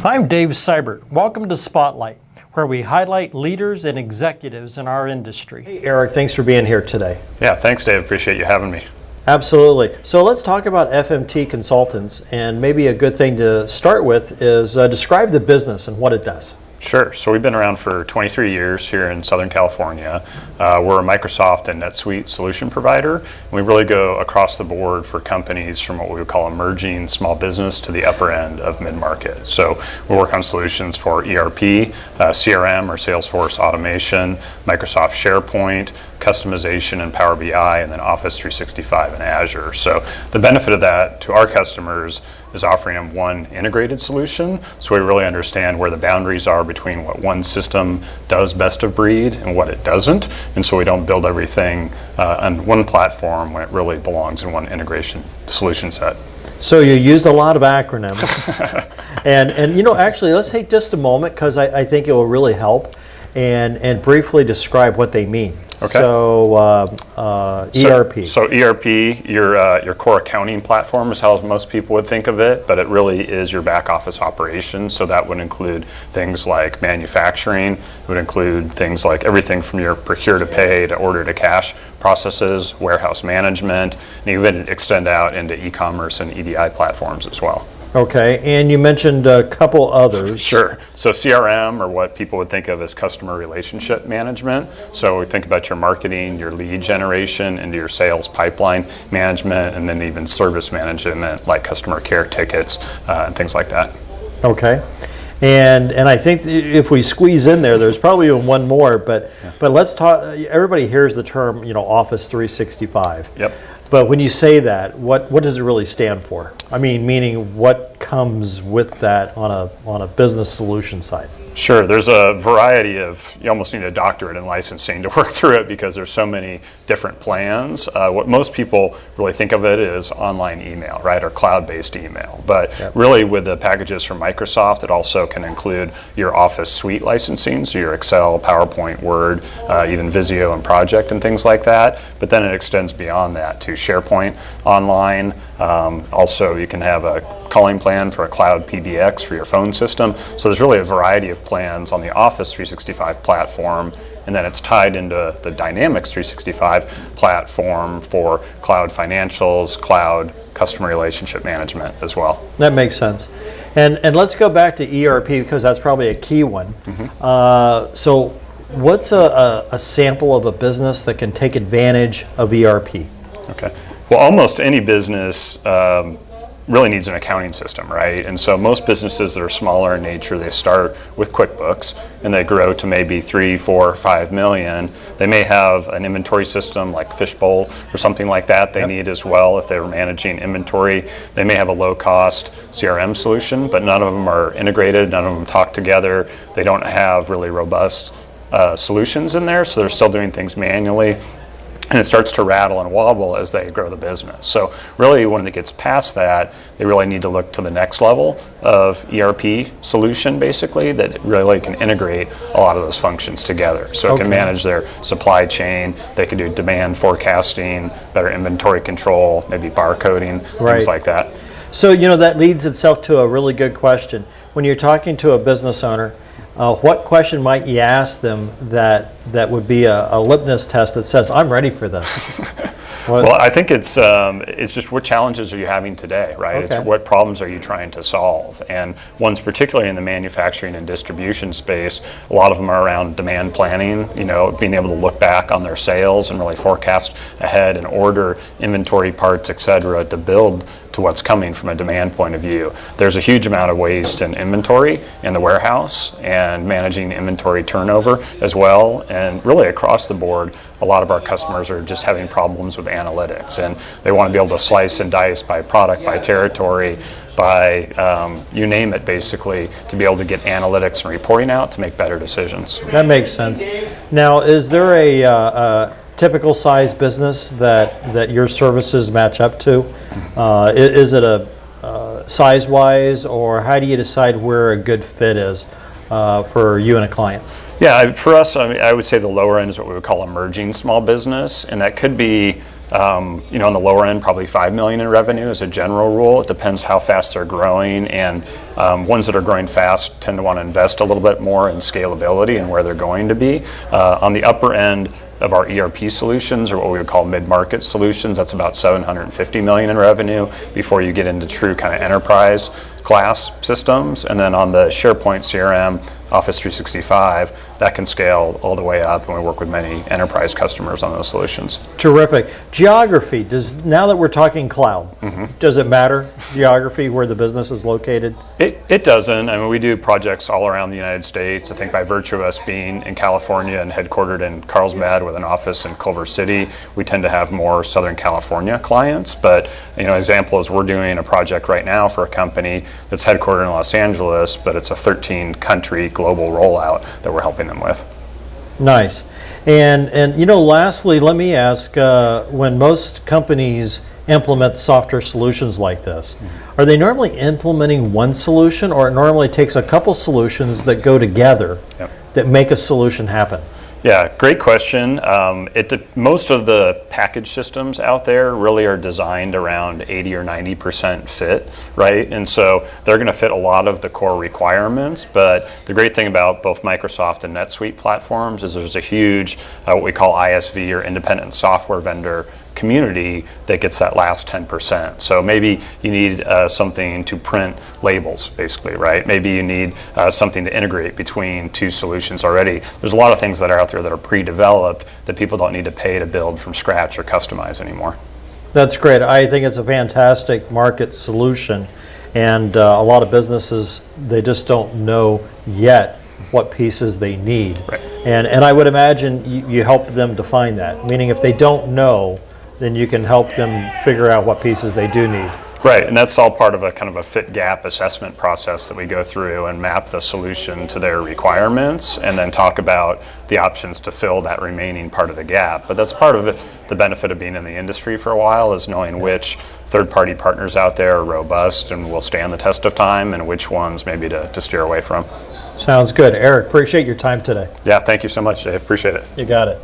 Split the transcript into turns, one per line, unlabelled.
I'm Dave Seibert. Welcome to Spotlight, where we highlight leaders and executives in our industry. Hey, Eric, thanks for being here today.
Yeah, thanks, Dave. Appreciate you having me.
Absolutely. So let's talk about FMT Consultants, and maybe a good thing to start with is describe the business and what it does.
Sure. So we've been around for 23 years here in Southern California. We're a Microsoft and NetSuite solution provider. We really go across the board for companies from what we would call emerging small business to the upper end of mid-market. So we work on solutions for ERP, CRM or Salesforce automation, Microsoft SharePoint, customization and Power BI, and then Office 365 and Azure. So the benefit of that to our customers is offering them one integrated solution, so we really understand where the boundaries are between what one system does best of breed and what it doesn't, and so we don't build everything on one platform when it really belongs in one integration solution set.
So you used a lot of acronyms. and you know, actually, let's take just a moment, because I think it will really help, and briefly describe what they mean.
Okay.
So ERP.
So ERP, your core accounting platform is how most people would think of it, but it really is your back office operations. So that would include things like manufacturing. It would include things like everything from your procure to pay to order to cash processes, warehouse management, and even extend out into e-commerce and EDI platforms as well.
Okay, and you mentioned a couple others.
Sure. So CRM, or what people would think of as customer relationship management. So we think about your marketing, your lead generation, into your sales pipeline management, and then even service management like customer care tickets and things like that.
Okay. And I think if we squeeze in there, there's probably even one more, but let's talk. Everybody hears the term, Office 365.
Yep.
But when you say that, what does it really stand for? I mean, meaning what comes with that on a business solution side?
Sure, there's a variety of, you almost need a doctorate in licensing to work through it because there's so many different plans. What most people really think of it is online email, right, or cloud-based email. But really with the packages from Microsoft, it also can include your Office suite licensing, so your Excel, PowerPoint, Word, even Visio and Project and things like that. But then it extends beyond that to SharePoint online. Also, you can have a calling plan for a cloud PBX for your phone system. So there's really a variety of plans on the Office 365 platform, and then it's tied into the Dynamics 365 platform for cloud financials, cloud customer relationship management as well.
That makes sense. And let's go back to ERP, because that's probably a key one. Mm-hmm. So what's a sample of a business that can take advantage of ERP?
Okay. Well, almost any business really needs an accounting system, right? And so most businesses that are smaller in nature, they start with QuickBooks and they grow to maybe 3, 4, 5 million. They may have an inventory system like Fishbowl or something like that they need as well if they're managing inventory. They may have a low-cost CRM solution, but none of them are integrated, none of them talk together. They don't have really robust solutions in there, so they're still doing things manually. And it starts to rattle and wobble as they grow the business. So really when it gets past that, they really need to look to the next level of ERP solution basically that really can integrate a lot of those functions together. So it can manage their supply chain, they can do demand forecasting, better inventory control, maybe barcoding, things like that.
So that leads itself to a really good question. When you're talking to a business owner, what question might you ask them that would be a litmus test that says, I'm ready for this?
Well, I think it's just what challenges are you having today, right? It's what problems are you trying to solve? And ones particularly in the manufacturing and distribution space, a lot of them are around demand planning, being able to look back on their sales and really forecast ahead and order inventory parts, et cetera, to build to what's coming from a demand point of view. There's a huge amount of waste in inventory in the warehouse and managing inventory turnover as well. And really across the board, a lot of our customers are just having problems with analytics, and they want to be able to slice and dice by product, by territory, by you name it basically, to be able to get analytics and reporting out to make better decisions.
That makes sense. Now, is there a typical size business that your services match up to? Is it a size-wise, or how do you decide where a good fit is for you and a client?
Yeah, for us, I would say the lower end is what we would call emerging small business, and that could be On the lower end, probably $5 million in revenue as a general rule. It depends how fast they're growing, and ones that are growing fast tend to want to invest a little bit more in scalability and where they're going to be. On the upper end of our ERP solutions, or what we would call mid-market solutions, that's about $750 million in revenue before you get into true kind of enterprise class systems. And then on the SharePoint CRM, Office 365, that can scale all the way up, and we work with many enterprise customers on those solutions.
Terrific. Geography, now that we're talking cloud, does it matter, geography, where the business is located?
It doesn't. I mean, we do projects all around the United States. I think by virtue of us being in California and headquartered in Carlsbad with an office in Culver City, we tend to have more Southern California clients. But, example is we're doing a project right now for a company that's headquartered in Los Angeles, but it's a 13-country global rollout that we're helping them with.
Nice. And lastly, let me ask, when most companies implement software solutions like this, are they normally implementing one solution, or it normally takes a couple solutions that go together that make a solution happen?
Yeah, great question. Most of the package systems out there really are designed around 80 or 90% fit, right? And so they're going to fit a lot of the core requirements, but the great thing about both Microsoft and NetSuite platforms is there's a huge, what we call ISV, or independent software vendor community, that gets that last 10%. So maybe you need something to print labels, basically, right? Maybe you need something to integrate between two solutions already. There's a lot of things that are out there that are pre-developed that people don't need to pay to build from scratch or customize anymore.
That's great. I think it's a fantastic market solution, and a lot of businesses, they just don't know yet what pieces they need.
Right.
And I would imagine you help them define that, meaning if they don't know, then you can help them figure out what pieces they do need.
Right, and that's all part of a kind of a fit gap assessment process that we go through and map the solution to their requirements, and then talk about the options to fill that remaining part of the gap. But that's part of it, the benefit of being in the industry for a while, is knowing which third-party partners out there are robust and will stand the test of time, and which ones maybe to steer away from.
Sounds good. Eric, appreciate your time today.
Yeah, thank you so much, Dave. Appreciate it.
You got it.